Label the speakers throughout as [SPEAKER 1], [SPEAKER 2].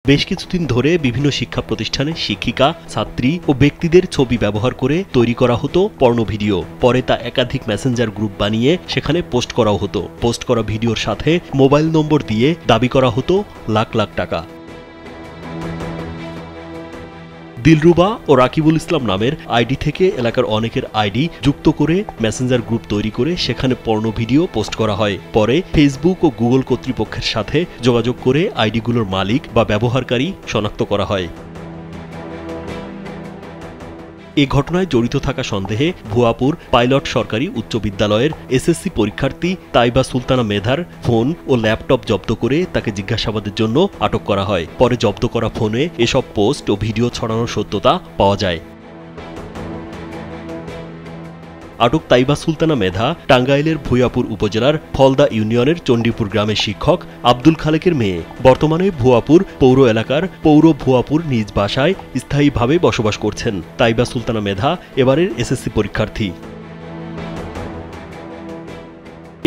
[SPEAKER 1] বেশ কিছুদিন ধরে বিভিন্ন শিক্ষা প্রতিষ্ঠানে শিক্ষিকা, ছাত্রী ও ব্যক্তিদের ছবি ব্যবহার করে তৈরি করা হতো পর্নো ভিডিও। পরে তা একাধিক মেসেঞ্জার গ্রুপ বানিয়ে সেখানে পোস্ট করাও হতো। পোস্ট করা ভিডিওর সাথে মোবাইল নম্বর দিয়ে দাবি করা হতো লাখ লাখ টাকা। দিলরুবা ও রাকিবুল ইসলাম নামের আইডি থেকে এলাকার অনেকের আইডি যুক্ত করে মেসেঞ্জার গ্রুপ তৈরি করে সেখানে পর্নো ভিডিও পোস্ট করা হয়। পরে ফেসবুক ও গুগল কর্তৃপক্ষের সাথে যোগাযোগ করে আইডিগুলোর মালিক বা ব্যবহারকারী শনাক্ত করা হয়। এ ঘটনায় জড়িত থাকা সন্দেহে ভুয়াপুর পাইলট সরকারি উচ্চ বিদ্যালয়ের এসএসসি পরীক্ষার্থী তাইবা সুলতানা মেধার ফোন ও ল্যাপটপ জব্দ করে তাকে জিজ্ঞাসাবাদের জন্য আটক করা হয়। পরে জব্দ করা ফোনে এসব পোস্ট ও ভিডিও ছড়ানোর সত্যতা পাওয়া যায়। আটক তাইবা সুলতানা মেধা টাঙ্গাইলের ভুয়াপুর উপজেলার ফলদা ইউনিয়নের চণ্ডীপুর গ্রামের শিক্ষক আব্দুল খালেকের মেয়ে। বর্তমানে ভুয়াপুর পৌর এলাকার পৌর ভুয়াপুর নিজ বাসায় স্থায়ীভাবে বসবাস করছেন। তাইবা সুলতানা মেধা এবারের এসএসসি পরীক্ষার্থী।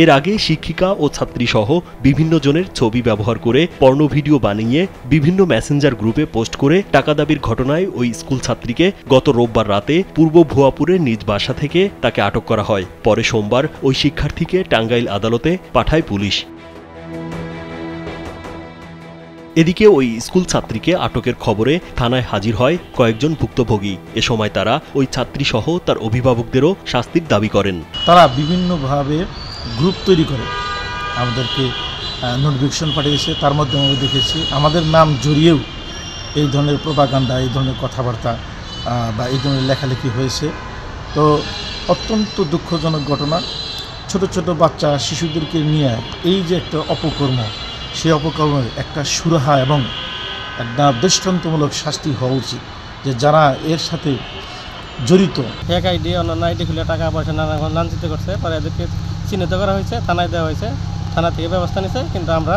[SPEAKER 1] এর আগে শিক্ষিকা ও ছাত্রী সহ বিভিন্ন জনের ছবি ব্যবহার করে পর্নো ভিডিও বানিয়ে বিভিন্ন মেসেঞ্জার গ্রুপে পোস্ট করে টাকা দাবির ঘটনায় ওই স্কুল ছাত্রীকে গত রোববার রাতে পূর্ব ভুয়াপুরের নিজ বাসা থেকে তাকে আটক করা হয়। পরে সোমবার ওই শিক্ষার্থীকে টাঙ্গাইল আদালতে পাঠায় পুলিশ। এদিকে ওই স্কুল ছাত্রীকে আটকের খবরে থানায় হাজির হয় কয়েকজন ভুক্তভোগী। এ সময় তারা ওই ছাত্রী সহ তার অভিভাবকদেরও শাস্তির দাবি করেন।
[SPEAKER 2] তারা বিভিন্নভাবে গ্রুপ তৈরি করে আমাদেরকে নোটিফিকেশন পাঠিয়েছে। তার মধ্যে আমরা দেখেছি আমাদের নাম জড়িয়েও এই ধরনের প্রোপাগান্ডা, এই ধরনের কথাবার্তা বা এই ধরনের লেখালেখি হয়েছে। তো অত্যন্ত দুঃখজনক ঘটনা। ছোট ছোট বাচ্চা শিশুদেরকে নিয়ে এই যে একটা অপকর্ম, সেই অপকর্মের একটা সুরাহা এবং একটা দৃষ্টান্তমূলক শাস্তি হওয়া উচিত, যে যারা এর সাথে জড়িত।
[SPEAKER 3] ফেক আইডি, অন্যান্য আইডি খুলে টাকা পয়সা নানা লাঞ্ছিত করছে। পরে এদেরকে চিহ্নিত করা হয়েছে, থানায় দেওয়া হয়েছে, থানা থেকে ব্যবস্থা নিচ্ছে। কিন্তু আমরা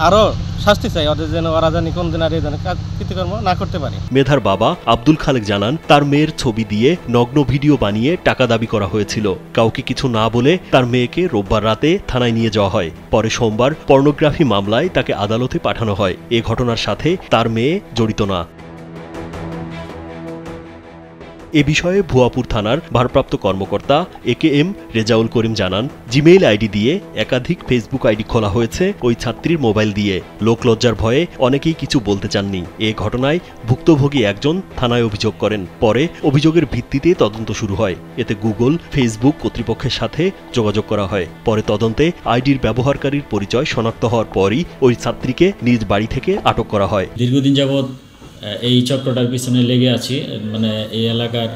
[SPEAKER 3] আরও শাস্তি চাই, ওদের যেন ওরা জানি কোনদিন আর এই ধরনের কৃতকর্ম না করতে পারে।
[SPEAKER 1] মেধার বাবা আব্দুল খালেক জানান, তার মেয়ের ছবি দিয়ে নগ্ন ভিডিও বানিয়ে টাকা দাবি করা হয়েছিল। কাউকে কিছু না বলে তার মেয়েকে রোববার রাতে থানায় নিয়ে যাওয়া হয়। পরে সোমবার পর্নোগ্রাফি মামলায় তাকে আদালতে পাঠানো হয়। এ ঘটনার সাথে তার মেয়ে জড়িত না। এ বিষয়ে ভুয়াপুর থানার ভারপ্রাপ্ত কর্মকর্তা AKM রেজাউল করিম জানান, জিমেইল আইডি দিয়ে একাধিক ফেসবুক আইডি খোলা হয়েছে ওই ছাত্রীর মোবাইল দিয়ে। লোকলজ্জার ভয়ে অনেকেই কিছু বলতে চাননি। এ ঘটনায় ভুক্তভোগী একজন থানায় অভিযোগ করেন। পরে অভিযোগের ভিত্তিতে তদন্ত শুরু হয়। এতে গুগল, ফেসবুক কর্তৃপক্ষের সাথে যোগাযোগ করা হয়। পরে তদন্তে আইডির ব্যবহারকারীর পরিচয় শনাক্ত হওয়ার পরই ওই ছাত্রীকে নিজ বাড়ি থেকে আটক করা হয়।
[SPEAKER 4] দীর্ঘদিন যাবৎ এই চক্রটার পিছনে লেগে আছি। মানে এই এলাকার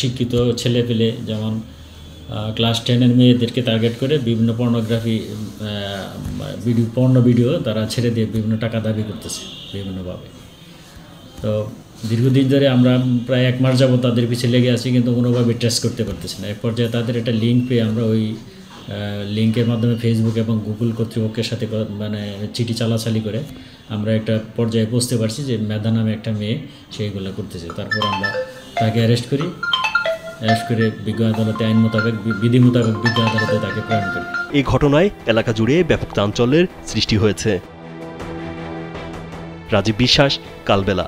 [SPEAKER 4] শিক্ষিত ছেলেপেলে, যেমন ক্লাস 10-এর মেয়েদেরকে টার্গেট করে বিভিন্ন পর্নোগ্রাফি পর্নো ভিডিও তারা ছেড়ে দিয়ে বিভিন্ন টাকা দাবি করতেছে বিভিন্নভাবে। তো দীর্ঘদিন ধরে আমরা প্রায় 1 মাস যাবৎ তাদের পিছিয়ে লেগে আছি, কিন্তু কোনোভাবে ট্রেস করতে পারতেছি না। এক পর্যায়ে তাদের একটা লিঙ্ক পেয়ে আমরা ওই লিঙ্কের মাধ্যমে ফেসবুক এবং গুগল কর্তৃপক্ষের সাথে মানে চিঠি চালাচালি করে আমরা একটা পর্যায়ে বুঝতে পারছি যে মেধা নামে একটা মেয়ে সেইগুলো করতেছে। তারপর আমরা তাকে অ্যারেস্ট করে বিজ্ঞ আদালতে আইন মোতাবেক, বিধি মোতাবেক বিজ্ঞ আদালতে তাকে প্রেরণ করি।
[SPEAKER 1] এই ঘটনায় এলাকা জুড়ে ব্যাপক চাঞ্চল্যের সৃষ্টি হয়েছে। রাজীব বিশ্বাস, কালবেলা।